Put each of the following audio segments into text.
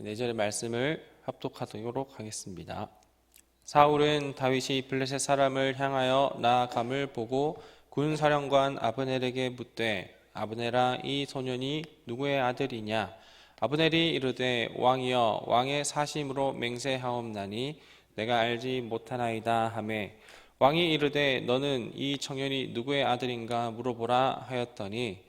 네 절의 말씀을 합독하도록 하겠습니다. 사울은 다윗이 블레셋 사람을 향하여 나아감을 보고 군사령관 아브넬에게 묻되 아브넬아 이 소년이 누구의 아들이냐? 아브넬이 이르되 왕이여 왕의 사심으로 맹세하옵나니 내가 알지 못하나이다 하매 왕이 이르되 너는 이 청년이 누구의 아들인가 물어보라 하였더니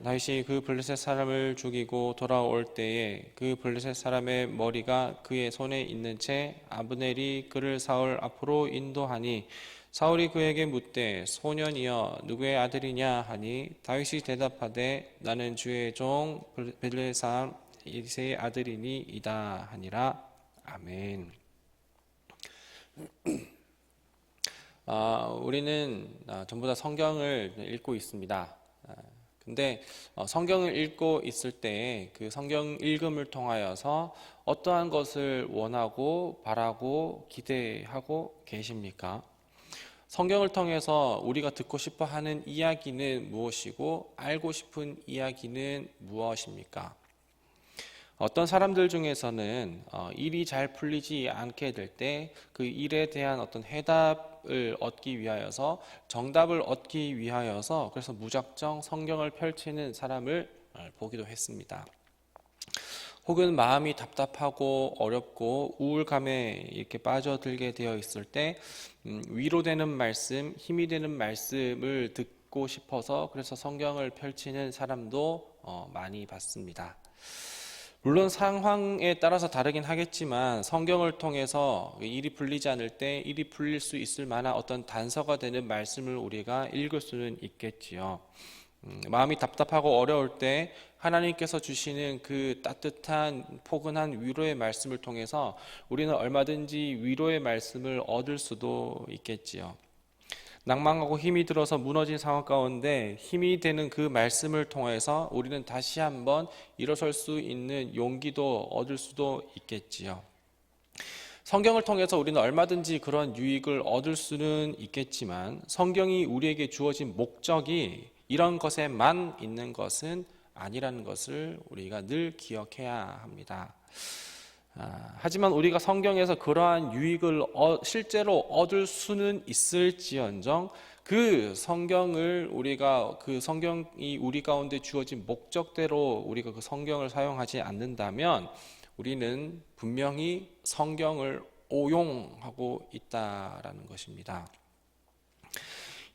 다윗이 그 블레셋 사람을 죽이고 돌아올 때에 그 블레셋 사람의 머리가 그의 손에 있는 채 아브넬이 그를 사울 앞으로 인도하니 사울이 그에게 묻되 소년이여 누구의 아들이냐 하니 다윗이 대답하되 나는 주의 종 블레셋 사람 이새의 아들이니이다 하니라. 아멘. 우리는 전부 다 성경을 읽고 있습니다. 근데 성경을 읽고 있을 때 그 성경 읽음을 통하여서 어떠한 것을 원하고 바라고 기대하고 계십니까? 성경을 통해서 우리가 듣고 싶어 하는 이야기는 무엇이고 알고 싶은 이야기는 무엇입니까? 어떤 사람들 중에서는 일이 잘 풀리지 않게 될 때 그 일에 대한 어떤 해답을 얻기 위하여서 정답을 얻기 위하여서 그래서 무작정 성경을 펼치는 사람을 보기도 했습니다. 혹은 마음이 답답하고 어렵고 우울감에 이렇게 빠져들게 되어 있을 때 위로되는 말씀, 힘이 되는 말씀을 듣고 싶어서 그래서 성경을 펼치는 사람도 많이 봤습니다. 물론 상황에 따라서 다르긴 하겠지만 성경을 통해서 일이 풀리지 않을 때 일이 풀릴 수 있을 만한 어떤 단서가 되는 말씀을 우리가 읽을 수는 있겠지요. 마음이 답답하고 어려울 때 하나님께서 주시는 그 따뜻한 포근한 위로의 말씀을 통해서 우리는 얼마든지 위로의 말씀을 얻을 수도 있겠지요. 낭망하고 힘이 들어서 무너진 상황 가운데 힘이 되는 그 말씀을 통해서 우리는 다시 한번 일어설 수 있는 용기도 얻을 수도 있겠지요. 성경을 통해서 우리는 얼마든지 그런 유익을 얻을 수는 있겠지만 성경이 우리에게 주어진 목적이 이런 것에만 있는 것은 아니라는 것을 우리가 늘 기억해야 합니다. 하지만 우리가 성경에서 그러한 유익을 실제로 얻을 수는 있을지언정 그 성경을 우리가 그 성경이 우리 가운데 주어진 목적대로 우리가 그 성경을 사용하지 않는다면 우리는 분명히 성경을 오용하고 있다라는 것입니다.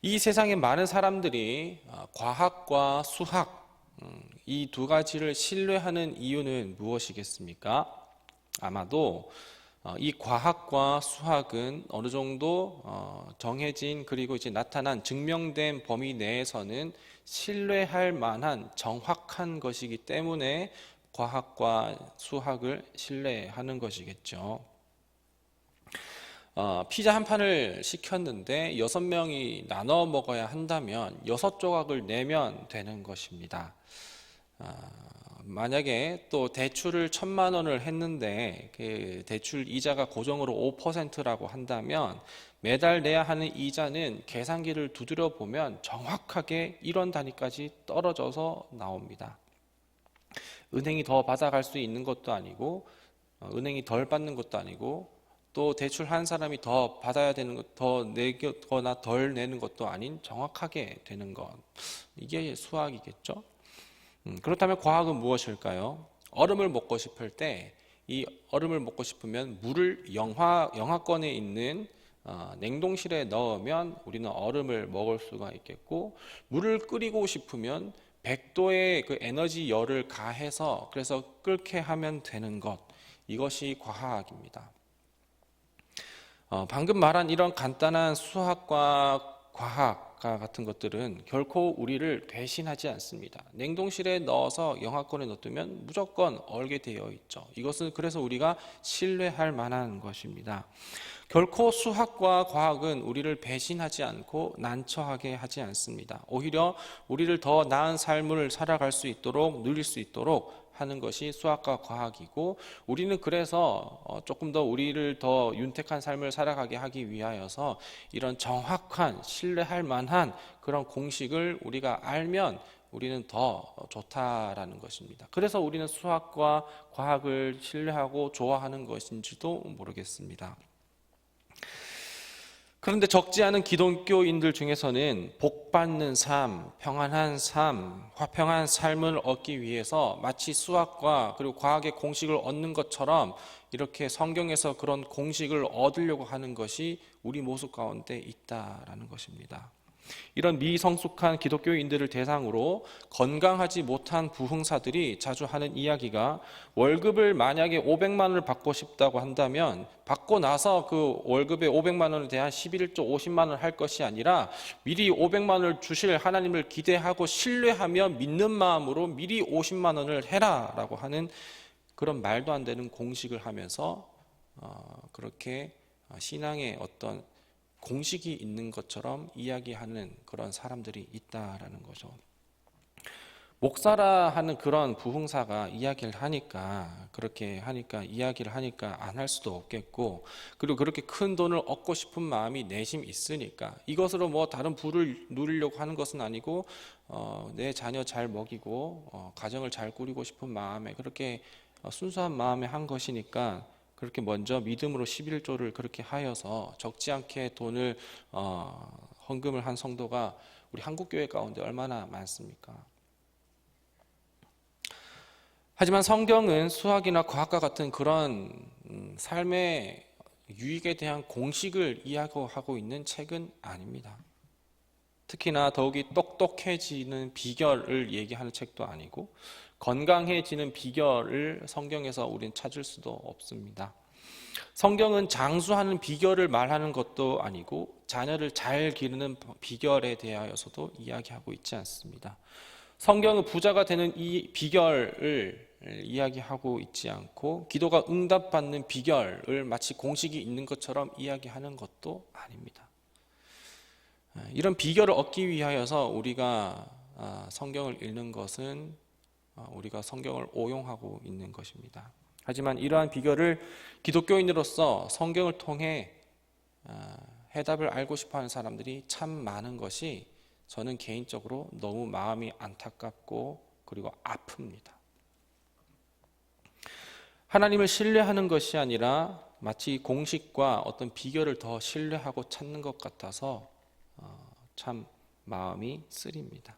이 세상에 많은 사람들이 과학과 수학 이 두 가지를 신뢰하는 이유는 무엇이겠습니까? 아마도 이 과학과 수학은 어느 정도 정해진 그리고 이제 나타난 증명된 범위 내에서는 신뢰할 만한 정확한 것이기 때문에 과학과 수학을 신뢰하는 것이겠죠. 피자 한 판을 시켰는데 6명이 나눠 먹어야 한다면 6조각을 내면 되는 것입니다. 만약에 또 대출을 1,000만 원을 했는데 그 대출 이자가 고정으로 5%라고 한다면 매달 내야 하는 이자는 계산기를 두드려 보면 정확하게 1원 단위까지 떨어져서 나옵니다. 은행이 더 받아갈 수 있는 것도 아니고 은행이 덜 받는 것도 아니고 또 대출한 사람이 더 받아야 되는 것, 더 내거나 덜 내는 것도 아닌 정확하게 되는 것. 이게 수학이겠죠? 그렇다면 과학은 무엇일까요? 얼음을 먹고 싶을 때 이 얼음을 먹고 싶으면 물을 영하권에 있는 냉동실에 넣으면 우리는 얼음을 먹을 수가 있겠고 물을 끓이고 싶으면 100도의 그 에너지 열을 가해서 그래서 끓게 하면 되는 것. 이것이 과학입니다. 방금 말한 이런 간단한 수학과 과학과 같은 것들은 결코 우리를 대신하지 않습니다. 냉동실에 넣어서 영하권에 넣으면 무조건 얼게 되어 있죠. 이것은 그래서 우리가 신뢰할 만한 것입니다. 결코 수학과 과학은 우리를 배신하지 않고 난처하게 하지 않습니다. 오히려 우리를 더 나은 삶을 살아갈 수 있도록 누릴 수 있도록 하는 것이 수학과 과학이고 우리는 그래서 조금 더 우리를 더 윤택한 삶을 살아가게 하기 위하여서 이런 정확한 신뢰할 만한 그런 공식을 우리가 알면 우리는 더 좋다라는 것입니다. 그래서 우리는 수학과 과학을 신뢰하고 좋아하는 것인지도 모르겠습니다. 그런데 적지 않은 기독교인들 중에서는 복받는 삶, 평안한 삶, 화평한 삶을 얻기 위해서 마치 수학과 그리고 과학의 공식을 얻는 것처럼 이렇게 성경에서 그런 공식을 얻으려고 하는 것이 우리 모습 가운데 있다라는 것입니다. 이런 미성숙한 기독교인들을 대상으로 건강하지 못한 부흥사들이 자주 하는 이야기가 월급을 만약에 500만 원을 받고 싶다고 한다면 받고 나서 그 월급의 500만 원에 대한 11조 50만 원을 할 것이 아니라 미리 500만 원을 주실 하나님을 기대하고 신뢰하며 믿는 마음으로 미리 50만 원을 해라라고 하는 그런 말도 안 되는 공식을 하면서 그렇게 신앙의 어떤 공식이 있는 것처럼 이야기하는 그런 사람들이 있다라는 거죠. 목사라 하는 그런 부흥사가 이야기를 하니까 그렇게 하니까 이야기를 하니까 안 할 수도 없겠고, 그리고 그렇게 큰 돈을 얻고 싶은 마음이 내심 있으니까 이것으로 뭐 다른 부를 누리려고 하는 것은 아니고 내 자녀 잘 먹이고 가정을 잘 꾸리고 싶은 마음에 그렇게 순수한 마음에 한 것이니까 그렇게 먼저 믿음으로 11조를 그렇게 하여서 적지 않게 돈을 헌금을 한 성도가 우리 한국교회 가운데 얼마나 많습니까? 하지만 성경은 수학이나 과학과 같은 그런 삶의 유익에 대한 공식을 이야기하고 있는 책은 아닙니다. 특히나 더욱이 똑똑해지는 비결을 얘기하는 책도 아니고 건강해지는 비결을 성경에서 우리는 찾을 수도 없습니다. 성경은 장수하는 비결을 말하는 것도 아니고 자녀를 잘 기르는 비결에 대하여서도 이야기하고 있지 않습니다. 성경은 부자가 되는 이 비결을 이야기하고 있지 않고 기도가 응답받는 비결을 마치 공식이 있는 것처럼 이야기하는 것도 아닙니다. 이런 비결을 얻기 위하여서 우리가 성경을 읽는 것은 우리가 성경을 오용하고 있는 것입니다. 하지만 이러한 비결을 기독교인으로서 성경을 통해 해답을 알고 싶어하는 사람들이 참 많은 것이 저는 개인적으로 너무 마음이 안타깝고 그리고 아픕니다. 하나님을 신뢰하는 것이 아니라 마치 공식과 어떤 비결을 더 신뢰하고 찾는 것 같아서 참 마음이 쓰립니다.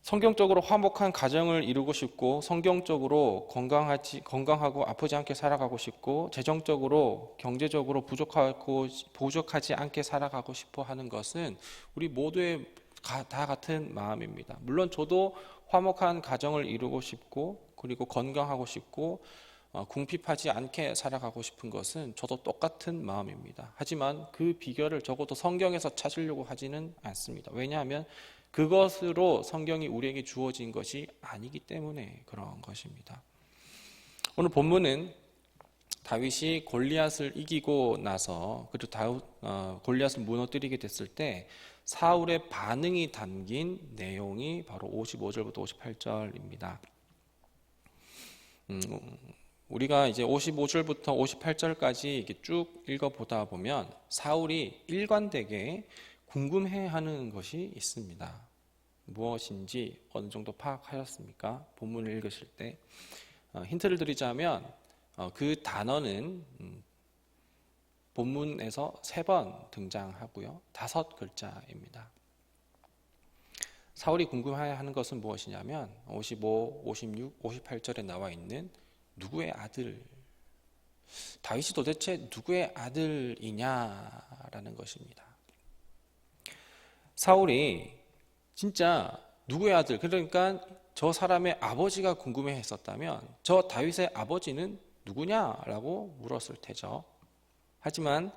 성경적으로 화목한 가정을 이루고 싶고 성경적으로 건강하고 아프지 않게 살아가고 싶고 재정적으로 경제적으로 부족하지 않게 살아가고 싶어 하는 것은 우리 모두의 다 같은 마음입니다. 물론 저도 화목한 가정을 이루고 싶고 그리고 건강하고 싶고 궁핍하지 않게 살아가고 싶은 것은 저도 똑같은 마음입니다. 하지만 그 비결을 적어도 성경에서 찾으려고 하지는 않습니다. 왜냐하면 그것으로 성경이 우리에게 주어진 것이 아니기 때문에 그런 것입니다. 오늘 본문은 다윗이 골리앗을 이기고 나서 그리고 골리앗을 무너뜨리게 됐을 때 사울의 반응이 담긴 내용이 바로 55절부터 58절입니다. 우리가 이제 55절부터 58절까지 이렇게 쭉 읽어보다 보면 사울이 일관되게 궁금해하는 것이 있습니다. 무엇인지 어느 정도 파악하셨습니까? 본문을 읽으실 때 힌트를 드리자면 그 단어는 본문에서 3번 등장하고요. 5글자입니다. 사울이 궁금해하는 것은 무엇이냐면 55, 56, 58절에 나와 있는 누구의 아들, 다윗이 도대체 누구의 아들이냐라는 것입니다. 사울이 진짜 누구의 아들, 그러니까 저 사람의 아버지가 궁금해했었다면 저 다윗의 아버지는 누구냐라고 물었을 테죠. 하지만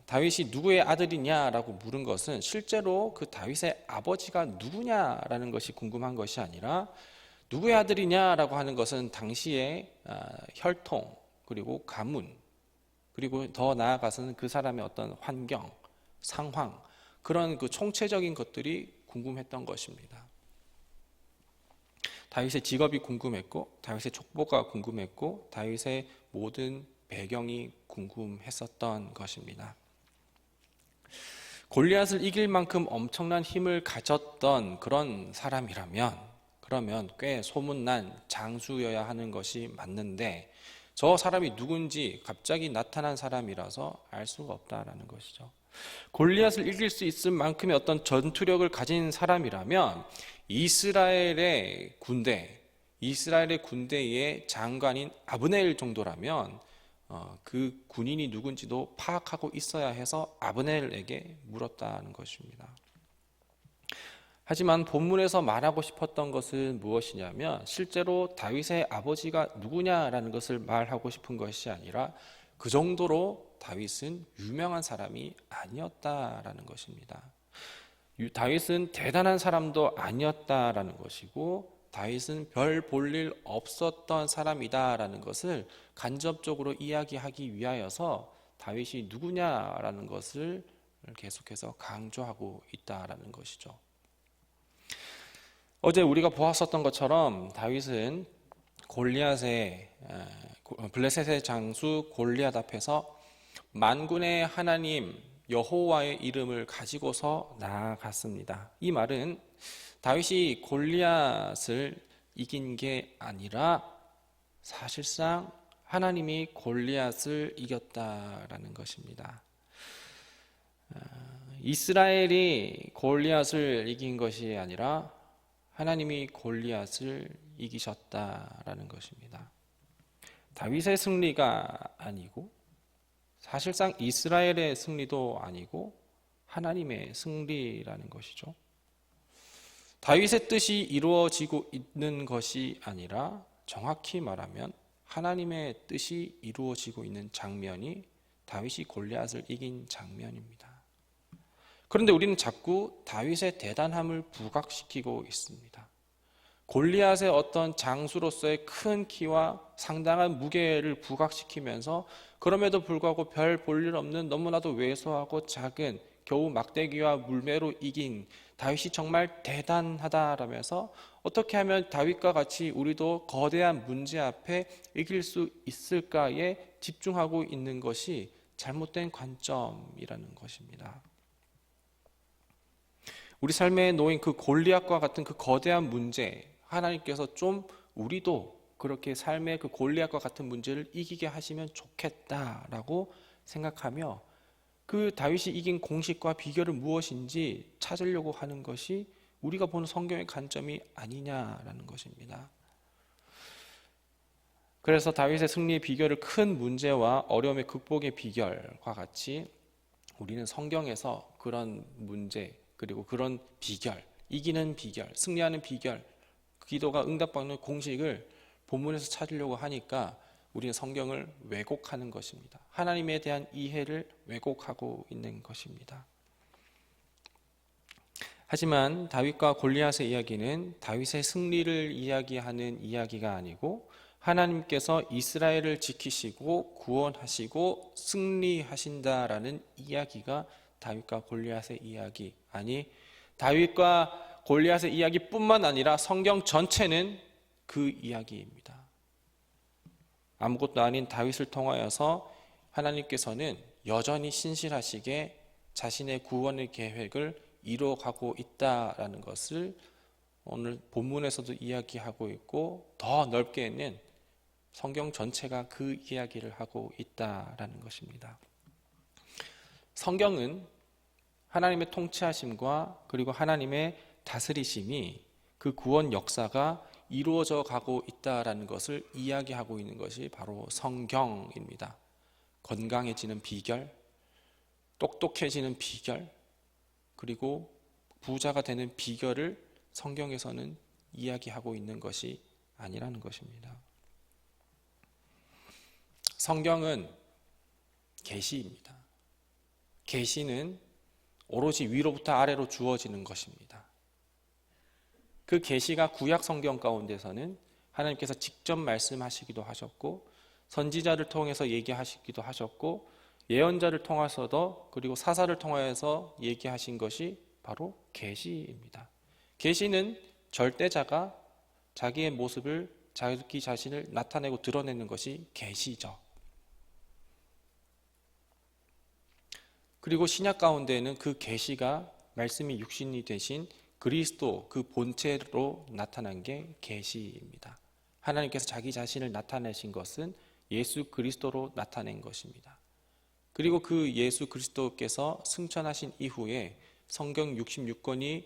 다윗이 누구의 아들이냐라고 물은 것은 실제로 그 다윗의 아버지가 누구냐라는 것이 궁금한 것이 아니라 누구의 아들이냐라고 하는 것은 당시의 혈통 그리고 가문 그리고 더 나아가서는 그 사람의 어떤 환경, 상황 그런 그 총체적인 것들이 궁금했던 것입니다. 다윗의 직업이 궁금했고 다윗의 족보가 궁금했고 다윗의 모든 배경이 궁금했었던 것입니다. 골리앗을 이길 만큼 엄청난 힘을 가졌던 그런 사람이라면 그러면 꽤 소문난 장수여야 하는 것이 맞는데 저 사람이 누군지 갑자기 나타난 사람이라서 알 수가 없다라는 것이죠. 골리앗을 이길 수 있을 만큼의 어떤 전투력을 가진 사람이라면 이스라엘의 군대의 장관인 아브넬 정도라면 그 군인이 누군지도 파악하고 있어야 해서 아브넬에게 물었다는 것입니다. 하지만 본문에서 말하고 싶었던 것은 무엇이냐면 실제로 다윗의 아버지가 누구냐라는 것을 말하고 싶은 것이 아니라 그 정도로 다윗은 유명한 사람이 아니었다라는 것입니다. 다윗은 대단한 사람도 아니었다라는 것이고 다윗은 별 볼일 없었던 사람이다라는 것을 간접적으로 이야기하기 위하여서 다윗이 누구냐라는 것을 계속해서 강조하고 있다라는 것이죠. 어제 우리가 보았었던 것처럼 다윗은 블레셋의 장수 골리앗 앞에서 만군의 하나님 여호와의 이름을 가지고서 나아갔습니다. 이 말은 다윗이 골리앗을 이긴 게 아니라 사실상 하나님이 골리앗을 이겼다라는 것입니다. 이스라엘이 골리앗을 이긴 것이 아니라 하나님이 골리앗을 이기셨다라는 것입니다. 다윗의 승리가 아니고 사실상 이스라엘의 승리도 아니고 하나님의 승리라는 것이죠. 다윗의 뜻이 이루어지고 있는 것이 아니라 정확히 말하면 하나님의 뜻이 이루어지고 있는 장면이 다윗이 골리앗을 이긴 장면입니다. 그런데 우리는 자꾸 다윗의 대단함을 부각시키고 있습니다. 골리앗의 어떤 장수로서의 큰 키와 상당한 무게를 부각시키면서 그럼에도 불구하고 별 볼일 없는 너무나도 왜소하고 작은 겨우 막대기와 물매로 이긴 다윗이 정말 대단하다라면서 어떻게 하면 다윗과 같이 우리도 거대한 문제 앞에 이길 수 있을까에 집중하고 있는 것이 잘못된 관점이라는 것입니다. 우리 삶에 놓인 그 골리앗과 같은 그 거대한 문제, 하나님께서 좀 우리도 그렇게 삶의 그 골리앗과 같은 문제를 이기게 하시면 좋겠다라고 생각하며 그 다윗이 이긴 공식과 비결은 무엇인지 찾으려고 하는 것이 우리가 보는 성경의 관점이 아니냐라는 것입니다. 그래서 다윗의 승리의 비결을 큰 문제와 어려움의 극복의 비결과 같이 우리는 성경에서 그런 문제 그리고 그런 비결, 이기는 비결, 승리하는 비결, 기도가 응답받는 공식을 본문에서 찾으려고 하니까 우리는 성경을 왜곡하는 것입니다. 하나님에 대한 이해를 왜곡하고 있는 것입니다. 하지만 다윗과 골리앗의 이야기는 다윗의 승리를 이야기하는 이야기가 아니고 하나님께서 이스라엘을 지키시고 구원하시고 승리하신다라는 이야기가 다윗과 골리앗의 이야기, 아니 다윗과 골리앗의 이야기뿐만 아니라 성경 전체는 그 이야기입니다. 아무것도 아닌 다윗을 통하여서 하나님께서는 여전히 신실하시게 자신의 구원의 계획을 이루어가고 있다라는 것을 오늘 본문에서도 이야기하고 있고 더 넓게는 성경 전체가 그 이야기를 하고 있다라는 것입니다. 성경은 하나님의 통치하심과 그리고 하나님의 다스리심이 그 구원 역사가 이루어져 가고 있다라는 것을 이야기하고 있는 것이 바로 성경입니다. 건강해지는 비결, 똑똑해지는 비결, 그리고 부자가 되는 비결을 성경에서는 이야기하고 있는 것이 아니라는 것입니다. 성경은 계시입니다. 계시는 오로지 위로부터 아래로 주어지는 것입니다. 그 계시가 구약 성경 가운데서는 하나님께서 직접 말씀하시기도 하셨고 선지자를 통해서 얘기하시기도 하셨고 예언자를 통해서도 그리고 사사를 통해서 얘기하신 것이 바로 계시입니다. 계시는 절대자가 자기의 모습을 자기 자신을 나타내고 드러내는 것이 계시죠. 그리고 신약 가운데에는 그 계시가 말씀이 육신이 되신 그리스도 그 본체로 나타난 게 계시입니다. 하나님께서 자기 자신을 나타내신 것은 예수 그리스도로 나타낸 것입니다. 그리고 그 예수 그리스도께서 승천하신 이후에 성경 66권이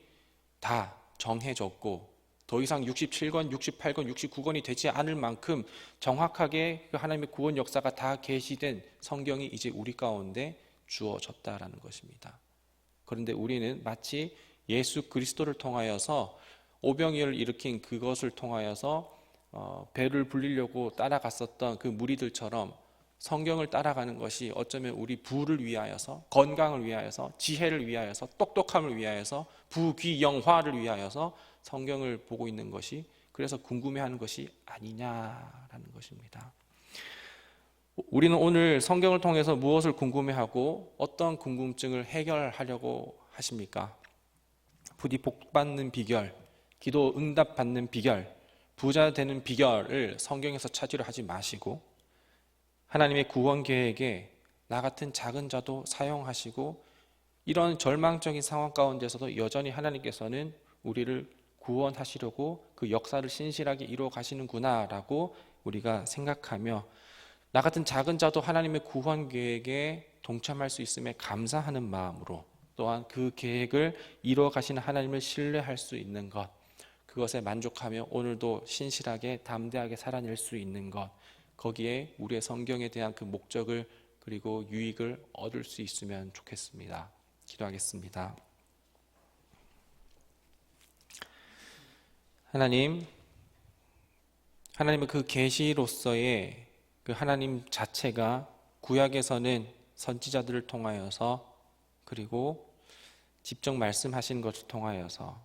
다 정해졌고 더 이상 67권, 68권, 69권이 되지 않을 만큼 정확하게 그 하나님의 구원 역사가 다 계시된 성경이 이제 우리 가운데 주어졌다라는 것입니다. 그런데 우리는 마치 예수 그리스도를 통하여서 오병이어를 일으킨 그것을 통하여서 배를 불리려고 따라갔었던 그 무리들처럼 성경을 따라가는 것이 어쩌면 우리 부를 위하여서, 건강을 위하여서, 지혜를 위하여서, 똑똑함을 위하여서, 부귀영화를 위하여서 성경을 보고 있는 것이, 그래서 궁금해하는 것이 아니냐라는 것입니다. 우리는 오늘 성경을 통해서 무엇을 궁금해하고 어떤 궁금증을 해결하려고 하십니까? 부디 복 받는 비결, 기도 응답 받는 비결, 부자 되는 비결을 성경에서 찾으려 하지 마시고 하나님의 구원 계획에 나 같은 작은 자도 사용하시고 이런 절망적인 상황 가운데서도 여전히 하나님께서는 우리를 구원하시려고 그 역사를 신실하게 이루어 가시는구나라고 우리가 생각하며 나 같은 작은 자도 하나님의 구원 계획에 동참할 수 있음에 감사하는 마음으로 또한 그 계획을 이루어 가시는 하나님을 신뢰할 수 있는 것, 그것에 만족하며 오늘도 신실하게 담대하게 살아낼 수 있는 것, 거기에 우리의 성경에 대한 그 목적을 그리고 유익을 얻을 수 있으면 좋겠습니다. 기도하겠습니다. 하나님은 그 계시로서의 그 하나님 자체가 구약에서는 선지자들을 통하여서 그리고 직접 말씀하신 것을 통하여서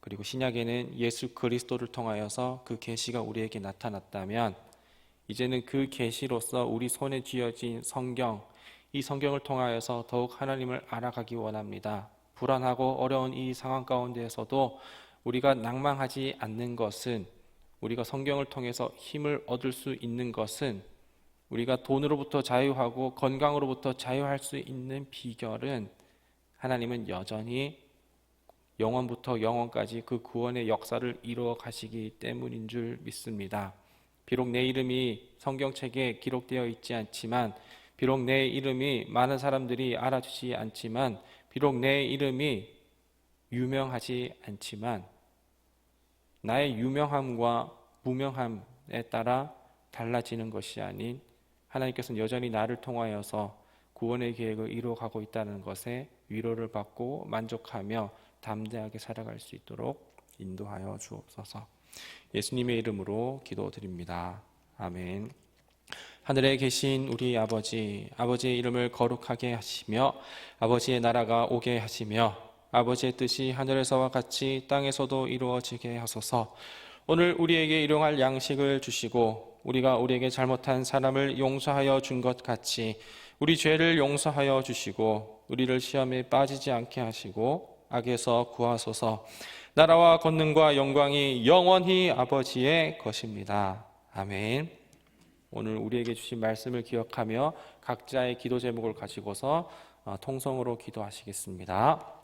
그리고 신약에는 예수 그리스도를 통하여서 그 계시가 우리에게 나타났다면 이제는 그 계시로서 우리 손에 쥐어진 성경, 이 성경을 통하여서 더욱 하나님을 알아가기 원합니다. 불안하고 어려운 이 상황 가운데에서도 우리가 낭망하지 않는 것은, 우리가 성경을 통해서 힘을 얻을 수 있는 것은, 우리가 돈으로부터 자유하고 건강으로부터 자유할 수 있는 비결은 하나님은 여전히 영원부터 영원까지 그 구원의 역사를 이루어 가시기 때문인 줄 믿습니다. 비록 내 이름이 성경책에 기록되어 있지 않지만, 비록 내 이름이 많은 사람들이 알아주지 않지만, 비록 내 이름이 유명하지 않지만 나의 유명함과 무명함에 따라 달라지는 것이 아닌 하나님께서는 여전히 나를 통하여서 구원의 계획을 이루어가고 있다는 것에 위로를 받고 만족하며 담대하게 살아갈 수 있도록 인도하여 주옵소서. 예수님의 이름으로 기도드립니다. 아멘. 하늘에 계신 우리 아버지, 아버지의 이름을 거룩하게 하시며 아버지의 나라가 오게 하시며 아버지의 뜻이 하늘에서와 같이 땅에서도 이루어지게 하소서. 오늘 우리에게 일용할 양식을 주시고 우리가 우리에게 잘못한 사람을 용서하여 준 것 같이 우리 죄를 용서하여 주시고 우리를 시험에 빠지지 않게 하시고 악에서 구하소서. 나라와 권능과 영광이 영원히 아버지의 것입니다. 아멘. 오늘 우리에게 주신 말씀을 기억하며 각자의 기도 제목을 가지고서 통성으로 기도하시겠습니다.